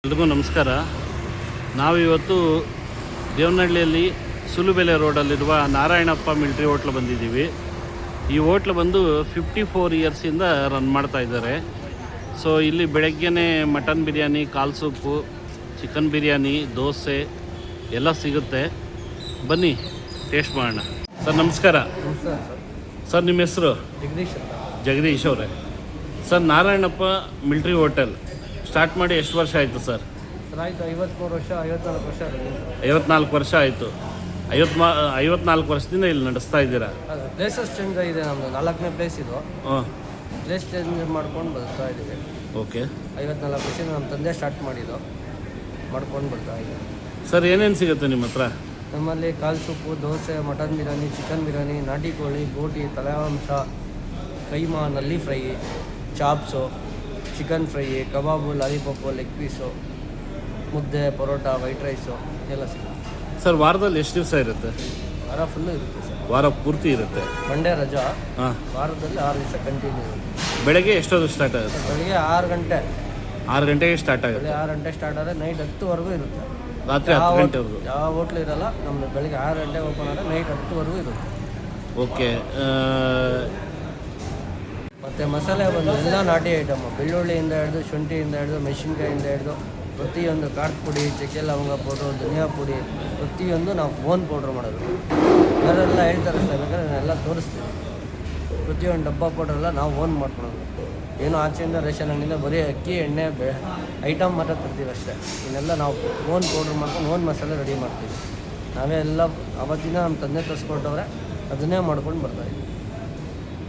ಎಲ್ರಿಗೂ ನಮಸ್ಕಾರ. ನಾವಿವತ್ತು ದೇವನಹಳ್ಳಿಯಲ್ಲಿ ಸುಲುಬೆಲೆ ರೋಡಲ್ಲಿರುವ ನಾರಾಯಣಪ್ಪ ಮಿಲ್ಟ್ರಿ ಹೋಟ್ಲ್ ಬಂದಿದ್ದೀವಿ. ಈ ಹೋಟ್ಲ್ ಬಂದು 54 ಇಯರ್ಸಿಂದ ರನ್ ಮಾಡ್ತಾ ಇದ್ದಾರೆ. ಸೊ ಇಲ್ಲಿ ಬೆಳಗ್ಗೆನೇ ಮಟನ್ ಬಿರಿಯಾನಿ, ಕಾಲ್ ಸೂಪು, ಚಿಕನ್ ಬಿರಿಯಾನಿ, ದೋಸೆ ಎಲ್ಲ ಸಿಗುತ್ತೆ. ಬನ್ನಿ ಟೇಸ್ಟ್ ಮಾಡೋಣ. ಸರ್ ನಮಸ್ಕಾರ. ಸರ್ ನಿಮ್ಮ ಹೆಸರು? ಜಗದೀಶ್ ಅವರೇ. Sir Narayanappa military hotel start ಮಾಡಿ ಎಷ್ಟು ವರ್ಷ ಆಯಿತು ಸರ್? ಆಯಿತು 53 ವರ್ಷ, 54 ವರ್ಷ. 54 ವರ್ಷ ಆಯಿತು. 54 ವರ್ಷದಿಂದ ಇಲ್ಲಿ ನಡೆಸ್ತಾ ಇದ್ದೀರಾ? ಪ್ಲೇಸಸ್ ಚೇಂಜ್ ಆಗಿದೆ. ನಮ್ಮದು 4ನೇ ಪ್ಲೇಸ್ ಇದು. ಪ್ಲೇಸ್ ಚೇಂಜ್ ಮಾಡ್ಕೊಂಡು ಬರ್ತಾ ಇದ್ದೀವಿ. ಓಕೆ. 54 ವರ್ಷದಿಂದ ನಮ್ಮ ತಂದೆ ಸ್ಟಾರ್ಟ್ ಮಾಡಿದ್ದು, ಮಾಡ್ಕೊಂಡು ಬರ್ತಾ ಇದ್ದೀವಿ. ಸರ್ ಏನೇನು ಸಿಗುತ್ತೆ ನಿಮ್ಮ ಹತ್ರ? ನಮ್ಮಲ್ಲಿ ಕಾಲ್ soup, dosa, mutton biryani, chicken biryani, ನಾಟಿ ಕೋಳಿ, ಬೋಟಿ, ತಲೆಮಾಂಸ, ಕೈಮಾ, ನಲ್ಲಿ fry, chops, chicken fry, kebab, lollipop, leg piece, ಮುದ್ದೆ, ಪರೋಟ, ವೈಟ್ ರೈಸು ಎಲ್ಲ ಸಿಗುತ್ತೆ. ಸರ್ ವಾರದಲ್ಲಿ ಎಷ್ಟು ದಿವಸ ಇರುತ್ತೆ? ವಾರ ಫುಲ್ಲು ಇರುತ್ತೆ ಸರ್. ವಾರ ಪೂರ್ತಿ ಇರುತ್ತೆ. ಮಂಡೇ ರಜಾ. ಹಾಂ. ವಾರದಲ್ಲಿ 6 ದಿವಸ ಕಂಟಿನ್ಯೂ ಇರುತ್ತೆ. ಬೆಳಗ್ಗೆ ಎಷ್ಟೊತ್ತು ಸ್ಟಾರ್ಟ್ ಆಗುತ್ತೆ? ಬೆಳಿಗ್ಗೆ 6 ಗಂಟೆ. 6 ಗಂಟೆಗೆ ಸ್ಟಾರ್ಟ್ ಆಗುತ್ತೆ. ಬೆಳಿಗ್ಗೆ 6 ಗಂಟೆ ಸ್ಟಾರ್ಟ್ ಆದರೆ ನೈಟ್ 10ವರೆಗೂ ಇರುತ್ತೆ. ರಾತ್ರಿ 10 ಗಂಟೆವರೆಗೂ? ಯಾವ ಹೋಟ್ಲು ಇರಲ್ಲ ನಮ್ಮದು. ಬೆಳಿಗ್ಗೆ 6 ಗಂಟೆಗೆ ಓಪನ್ ಆದರೆ ನೈಟ್ 10ವರೆಗೂ ಇರುತ್ತೆ. ಓಕೆ. ಮತ್ತು ಮಸಾಲೆ ಬಂದು ಎಲ್ಲ ನಾಟಿ ಐಟಮು, ಬೆಳ್ಳುಳ್ಳಿಯಿಂದ ಹಿಡಿದು, ಶುಂಠಿಯಿಂದ ಹಿಡಿದು, ಮೆಣಸಿನ್ಕಾಯಿಂದ ಹಿಡಿದು ಪ್ರತಿಯೊಂದು ಖಾರದ ಪುಡಿ, ಚಕ್ಕೆ ಲವಂಗ ಪೌಡ್ರು, ಧನಿಯಾ ಪುಡಿ, ಪ್ರತಿಯೊಂದು ನಾವು ಓನ್ ಪೌಡ್ರ್ ಮಾಡೋದು. ಯಾರೆಲ್ಲ ಹೇಳ್ತಾರೆ ಸರ್, ಬೇಕಾದ್ರೆ ನಾನೆಲ್ಲ ತೋರಿಸ್ತೀವಿ. ಪ್ರತಿಯೊಂದು ಡಬ್ಬ ಪೌಡ್ರೆಲ್ಲ ನಾವು ಓನ್ ಮಾಡ್ಕೊಳೋದು. ಏನೋ ಆಚೆಯಿಂದ ರೇಷನ್ ಅಂಗಡಿಯಿಂದ ಬರೀ ಅಕ್ಕಿ, ಎಣ್ಣೆ, ಐಟಮ್ ಮಾತ್ರ ತರ್ತೀವಿ ಅಷ್ಟೇ. ಇನ್ನೆಲ್ಲ ನಾವು ಓನ್ ಪೌಡ್ರ್ ಮಾಡ್ಕೊಂಡು ಓನ್ ಮಸಾಲೆ ರೆಡಿ ಮಾಡ್ತೀವಿ. ನಾವೇ ಎಲ್ಲ ಅವತ್ತಿನ ನಮ್ಮ ತಂದೆ ತರಿಸ್ಕೊಟ್ಟವ್ರೆ, ಅದನ್ನೇ ಮಾಡ್ಕೊಂಡು ಬರ್ತಾಯಿದ್ದೀವಿ.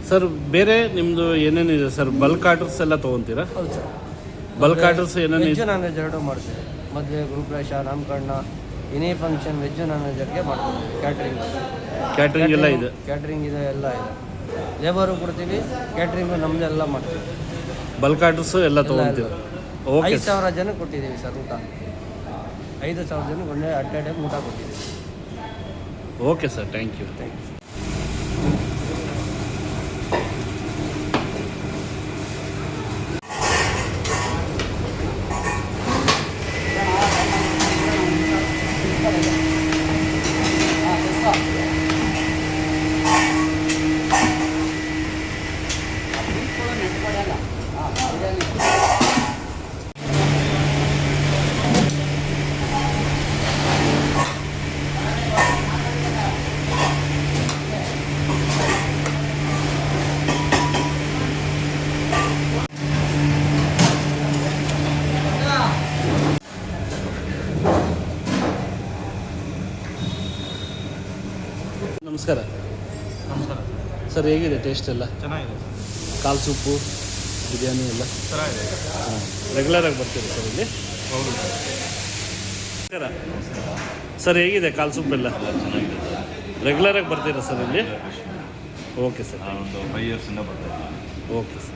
ಸರ್ ಬೇರೆ ನಿಮ್ಮದು ಏನೇನಿದೆ ಸರ್? ಬಲ್ಕ್ ಆರ್ಡರ್ಸ್ ಎಲ್ಲ ತೊಗೊತೀರಾ? ಹೌದು ಸರ್. ಬಲ್ಕ್ ಆರ್ಡರ್ಸ್ ಏನೇನು? ವೆಜ್ ನಾನ್ ವೆಜ್ ಎರಡೂ ಮಾಡ್ತೀವಿ. ಮದುವೆ, ಗೃಹಪ್ರವೇಶ, ನಾಮಕರಣ, ಎನಿ ಫಂಕ್ಷನ್ ವೆಜ್ ನಾನ್ ವೆಜ್ಗೆ ಮಾಡ್ಕೊಡ್ತೀವಿ. ಕ್ಯಾಟ್ರಿಂಗ್ ಎಲ್ಲ ಇದೆ? ಕ್ಯಾಟ್ರಿಂಗ್ ಇದೆ, ಎಲ್ಲ ಇದೆ. ಲೇಬರು ಕೊಡ್ತೀವಿ, ಕ್ಯಾಟ್ರಿಂಗು ನಮ್ಮದು ಎಲ್ಲ ಮಾಡ್ತೀವಿ. ಬಲ್ಕ್ ಆರ್ಡರ್ಸು ಎಲ್ಲ ತೊಗೊತೀವಿ. ಓಕೆ. 5,000 ಜನಕ್ಕೆ ಕೊಟ್ಟಿದ್ದೀವಿ ಸರ್ ಊಟ. 5,000 ಜನಕ್ಕೆ ಒಳ್ಳೆ ಅಡ್ಡ ಟೈಮ್ ಊಟ ಕೊಟ್ಟಿದ್ದೀವಿ. Okay sir, thank you. ನಮಸ್ಕಾರ. ನಮಸ್ಕಾರ ಸರ್, ಹೇಗಿದೆ ಟೇಸ್ಟ್ ಎಲ್ಲ? ಚೆನ್ನಾಗಿದೆ. ಕಾಲ್ ಸೂಪು, ಬಿರಿಯಾನಿ ಎಲ್ಲ ಚೆನ್ನಾಗಿದೆ. ರೆಗ್ಯುಲರಾಗಿ ಬರ್ತೀರಾ ಸರ್ ಇಲ್ಲಿ? ಹೌದು. ನಮಸ್ಕಾರ ಸರ್, ಹೇಗಿದೆ ಕಾಲ್ ಸೂಪ್ ಎಲ್ಲ? ಚೆನ್ನಾಗಿದೆ. ರೆಗ್ಯುಲರಾಗಿ ಬರ್ತೀರಾ ಸರ್ ಇಲ್ಲಿ? Okay sir. ನಾನೊಂದು 5 ಇಯರ್ಸಿಂದ ಬರ್ತಾ ಓಕೆ ಸರ್.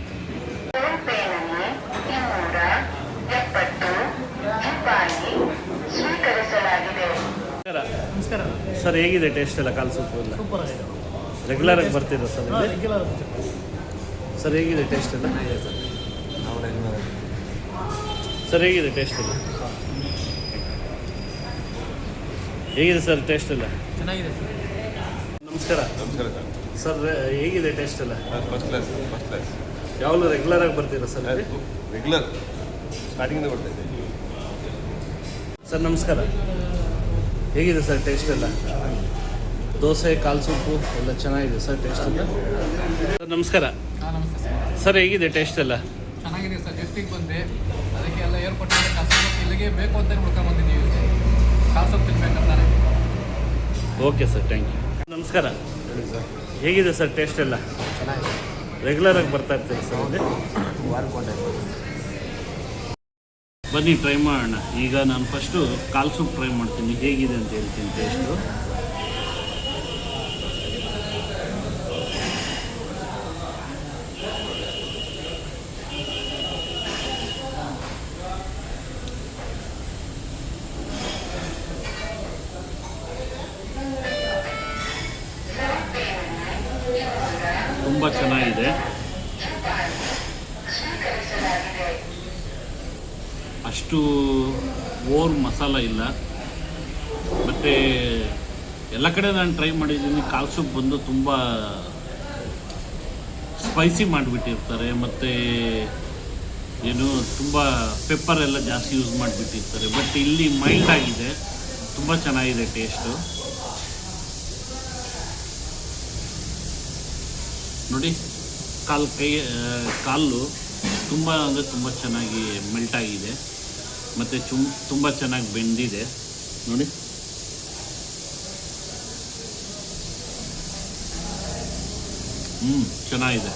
ನಮಸ್ಕಾರ ಸರ್, ಹೇಗಿದೆ ಟೇಸ್ಟ್ ಎಲ್ಲ ಕಾಲ್ ಸೂಪು ಎಲ್ಲ? ಸೂಪರ್ ಆಗಿದೆ. ರೆಗ್ಯುಲರಾಗಿ ಬರ್ತೀರಾ ಸರ್ ಇಲ್ಲಿ? ರೆಗ್ಯುಲರ್. ಸರ್ ಹೇಗಿದೆ ಟೇಸ್ಟ್ ಎಲ್ಲ? ನಾವು ರೆಗ್ಯುಲರ್. ಸರ್ ಹೇಗಿದೆ ಟೇಸ್ಟ್ ಎಲ್ಲ? ಹೇಗಿದೆ ಸರ್ ಟೇಸ್ಟ್ ಎಲ್ಲ? ಚೆನ್ನಾಗಿದೆ ಸರ್. ನಮಸ್ಕಾರ. ನಮಸ್ಕಾರ ಸರ್, ಹೇಗಿದೆ ಟೇಸ್ಟ್ ಎಲ್ಲ? First class. ಯಾವಾಗಲೂ ರೆಗ್ಯುಲರಾಗಿ ಬರ್ತೀರಾ ಸರ್ ಇಲ್ಲಿ? ರೆಗ್ಯುಲರ್ ಸ್ಟಾರ್ಟಿಂಗಿಂದ ಬರ್ತಾ ಇದ್ದೆ. ಸರ್ ನಮಸ್ಕಾರ. ಹೇಗಿದೆ ಸರ್ ಟೇಸ್ಟ್ ಎಲ್ಲ? ದೋಸೆ, ಕಾಲ್ ಸೂಪು ಎಲ್ಲ ಚೆನ್ನಾಗಿದೆ ಸರ್ ಟೇಸ್ಟ್ ಎಲ್ಲ? ಸರ್ ನಮಸ್ಕಾರ. ನಮಸ್ತೆ ಸರ್. ಸರ್ ಹೇಗಿದೆ ಟೇಸ್ಟ್ ಎಲ್ಲ? ಚೆನ್ನಾಗಿದೆ ಸರ್. ಗೆಸ್ಟಿಗೆ ಬಂದೆ, ಅದಕ್ಕೆ ಎಲ್ಲ ಏರ್ಪೋರ್ಟಿಂದ ಕಸ್ಟಮರ್ ಇಲ್ಲಿಗೆ ಬೇಕು ಅಂತ ಹುಡ್ಕೊಂಬಂದಿದ್ದೀವಿ. ಕಾಲ್ ಸೊಪ್ಪು ತಿನ್ಬೇಕಂತಾರೆ. Okay sir, thank you. ನಮಸ್ಕಾರ. ಹೇಳಿ ಸರ್. ಹೇಗಿದೆ ಸರ್ ಟೇಸ್ಟ್ ಎಲ್ಲ? ಚೆನ್ನಾಗಿದೆ. ರೆಗ್ಯುಲರಾಗಿ ಬರ್ತಾ ಇರ್ತೀರಿ ಸರ್ ಇಲ್ಲಿ? ವಾರಕ್ಕೊಂಡೆ. ಬನ್ನಿ ಟ್ರೈ ಮಾಡೋಣ. ಈಗ ನಾನು ಫಸ್ಟು ಕಾಲ್ ಸೂಪ್ ಟ್ರೈ ಮಾಡ್ತೀನಿ, ಹೇಗಿದೆ ಅಂತ ಹೇಳ್ತೀನಿ ಟೇಸ್ಟು. ತುಂಬ ಚೆನ್ನಾಗಿದೆ. ಅಷ್ಟು ಓವರ್ ಮಸಾಲ ಇಲ್ಲ. ಮತ್ತು ಎಲ್ಲ ಕಡೆ ನಾನು ಟ್ರೈ ಮಾಡಿದ್ದೀನಿ. ಕಾಲ್ ಸೂಪ್ ಬಂದು ತುಂಬ ಸ್ಪೈಸಿ ಮಾಡಿಬಿಟ್ಟಿರ್ತಾರೆ, ಮತ್ತು ಏನು ತುಂಬ ಪೆಪ್ಪರ್ ಎಲ್ಲ ಜಾಸ್ತಿ ಯೂಸ್ ಮಾಡಿಬಿಟ್ಟಿರ್ತಾರೆ. ಬಟ್ ಇಲ್ಲಿ ಮೈಲ್ಡ್ ಆಗಿದೆ, ತುಂಬ ಚೆನ್ನಾಗಿದೆ ಟೇಸ್ಟು. ನೋಡಿ ಕಾಲು ತುಂಬ ಅಂದರೆ ತುಂಬ ಚೆನ್ನಾಗಿ ಮೆಲ್ಟ್ ಆಗಿದೆ, ಮತ್ತು ತುಂಬ ಚೆನ್ನಾಗಿ ಬೆಂದಿದೆ ನೋಡಿ. ಚೆನ್ನಾಗಿದೆ,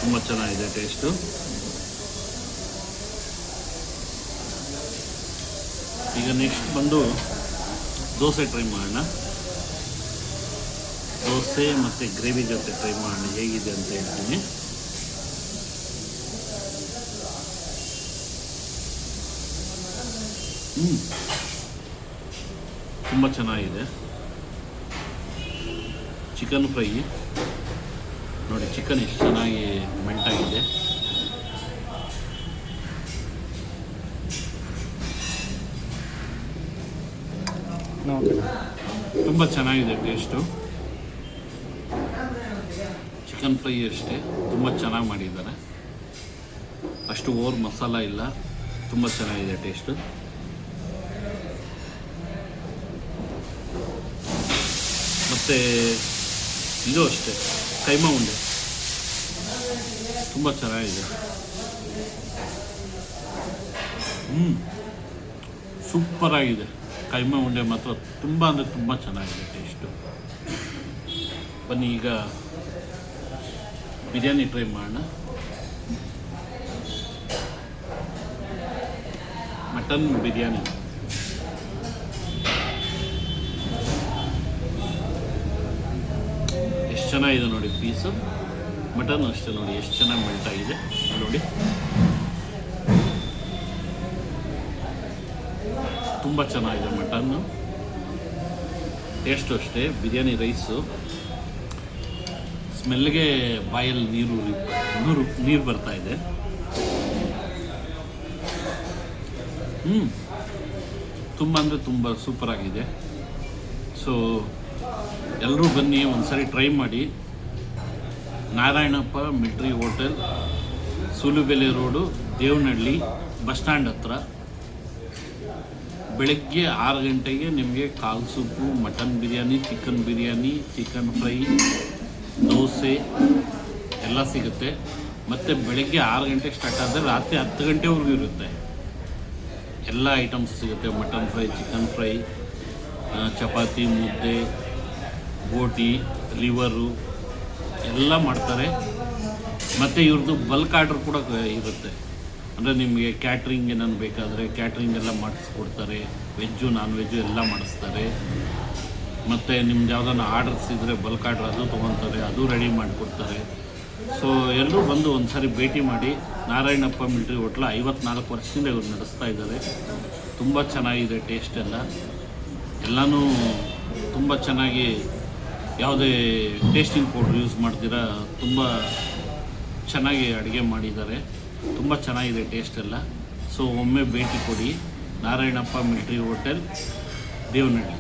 ತುಂಬ ಚೆನ್ನಾಗಿದೆ ಟೇಸ್ಟು. ಈಗ ನೆಕ್ಸ್ಟ್ ಬಂದು ದೋಸೆ ಟ್ರೈ ಮಾಡೋಣ. ದೋಸೆ ಮತ್ತು ಗ್ರೇವಿ ಜೊತೆ ಟ್ರೈ ಮಾಡೋಣ ಹೇಗಿದೆ ಅಂತ ಹೇಳ್ತೀನಿ. ತುಂಬ ಚೆನ್ನಾಗಿದೆ. ಚಿಕನ್ ಫ್ರೈ ನೋಡಿ, ಚಿಕನ್ ಎಷ್ಟು ಚೆನ್ನಾಗಿ ಮೆಲ್ಟಾಗಿದೆ. ತುಂಬ ಚೆನ್ನಾಗಿದೆ ಟೇಸ್ಟು. ಚಿಕನ್ ಫ್ರೈ ಅಷ್ಟೇ ತುಂಬ ಚೆನ್ನಾಗಿ ಮಾಡಿದ್ದಾರೆ, ಅಷ್ಟು ಓವರ್ ಮಸಾಲ ಇಲ್ಲ, ತುಂಬ ಚೆನ್ನಾಗಿದೆ ಟೇಸ್ಟು. ಮತ್ತು ಇದು ಅಷ್ಟೇ ಕೈಮಾ ಉಂಡೆ ತುಂಬ ಚೆನ್ನಾಗಿದೆ. ಸೂಪರಾಗಿದೆ. ಕೈಮಾ ಉಂಡೆ ಮಾತ್ರ ತುಂಬ ಅಂದರೆ ತುಂಬ ಚೆನ್ನಾಗಿದೆ ಟೇಸ್ಟು. ಬನ್ನಿ ಈಗ ಬಿರಿಯಾನಿ ಟ್ರೈ ಮಾಡೋಣ. ಮಟನ್ ಬಿರಿಯಾನಿ ಎಷ್ಟು ಚೆನ್ನಾಗಿದೆ ನೋಡಿ ಪೀಸು. ಮಟನ್ ಅಷ್ಟೇ ನೋಡಿ ಎಷ್ಟು ಚೆನ್ನಾಗಿ ಮೆಲ್ಟಾಗಿದೆ ನೋಡಿ. ತುಂಬ ಚೆನ್ನಾಗಿದೆ ಮಟನ್ನು, ಟೇಸ್ಟು ಅಷ್ಟೇ. ಬಿರಿಯಾನಿ ರೈಸು ಸ್ಮೆಲ್ಗೆ ಬಾಯಲ್ಲಿ ನೀರು ಬರ್ತಾ ಇದೆ. ತುಂಬ ಅಂದರೆ ತುಂಬ ಸೂಪರಾಗಿದೆ. ಸೊ ಎಲ್ಲರೂ ಬನ್ನಿ, ಒಂದ್ಸರಿ ಟ್ರೈ ಮಾಡಿ. Narayanappa military hotel, Sulibele road, Devanahalli bus stand ಹತ್ರ. ಬೆಳಗ್ಗೆ 6 ಗಂಟೆಗೆ ನಿಮಗೆ ಕಾಲ್ soup, mutton biryani, chicken biryani, chicken fry, dosa ಎಲ್ಲ ಸಿಗುತ್ತೆ. ಮತ್ತು ಬೆಳಗ್ಗೆ 6 ಗಂಟೆಗೆ ಸ್ಟಾರ್ಟ್ ಆದರೆ ರಾತ್ರಿ 10 ಗಂಟೆವರೆಗೂ ಇರುತ್ತೆ. ಎಲ್ಲ ಐಟಮ್ಸ್ ಸಿಗುತ್ತೆ. Mutton fry, chicken fry, chapati, ಮುದ್ದೆ, ಬೋಟಿ, ಲಿವರು ಎಲ್ಲ ಮಾಡ್ತಾರೆ. ಮತ್ತು ಇವ್ರದ್ದು ಬಲ್ಕ್ ಆರ್ಡ್ರ್ ಕೂಡ ಇರುತ್ತೆ. ಅಂದರೆ ನಿಮಗೆ ಕ್ಯಾಟ್ರಿಂಗ್ ಏನಾದ್ರು ಬೇಕಾದರೆ ಕ್ಯಾಟ್ರಿಂಗ್ ಎಲ್ಲ ಮಾಡಿಸ್ಕೊಡ್ತಾರೆ. ವೆಜ್ಜು ನಾನ್ ವೆಜ್ಜು ಎಲ್ಲ ಮಾಡಿಸ್ತಾರೆ. ಮತ್ತು ನಿಮ್ದು ಯಾವುದಾನ ಆರ್ಡರ್ಸ್ ಇದ್ದರೆ ಬಲ್ಕ್ ಆರ್ಡ್ರ್ ಅದು ತೊಗೊತಾರೆ, ಅದು ರೆಡಿ ಮಾಡಿಕೊಡ್ತಾರೆ. ಸೊ ಎಲ್ಲರೂ ಬಂದು ಒಂದು ಸಾರಿ ಭೇಟಿ ಮಾಡಿ. ನಾರಾಯಣಪ್ಪ ಮಿಲ್ಟ್ರಿ ಹೋಟ್ಲ 54 ವರ್ಷದಿಂದ ಇವ್ರು ನಡೆಸ್ತಾ ಇದ್ದಾರೆ. ತುಂಬ ಚೆನ್ನಾಗಿದೆ ಟೇಸ್ಟ್ ಎಲ್ಲನೂ ತುಂಬ ಚೆನ್ನಾಗಿ, ಯಾವುದೇ ಟೇಸ್ಟಿಂಗ್ ಪೌಡ್ರ್ ಯೂಸ್ ಮಾಡ್ತೀರಾ, ತುಂಬ ಚೆನ್ನಾಗಿ ಅಡುಗೆ ಮಾಡಿದ್ದಾರೆ. ತುಂಬ ಚೆನ್ನಾಗಿದೆ ಟೇಸ್ಟ್ ಎಲ್ಲ. ಸೊ ಒಮ್ಮೆ ಭೇಟಿ ಕೊಡಿ, ನಾರಾಯಣಪ್ಪ ಮಿಲ್ಟ್ರಿ ಹೋಟೆಲ್, ದೇವನಹಳ್ಳಿ.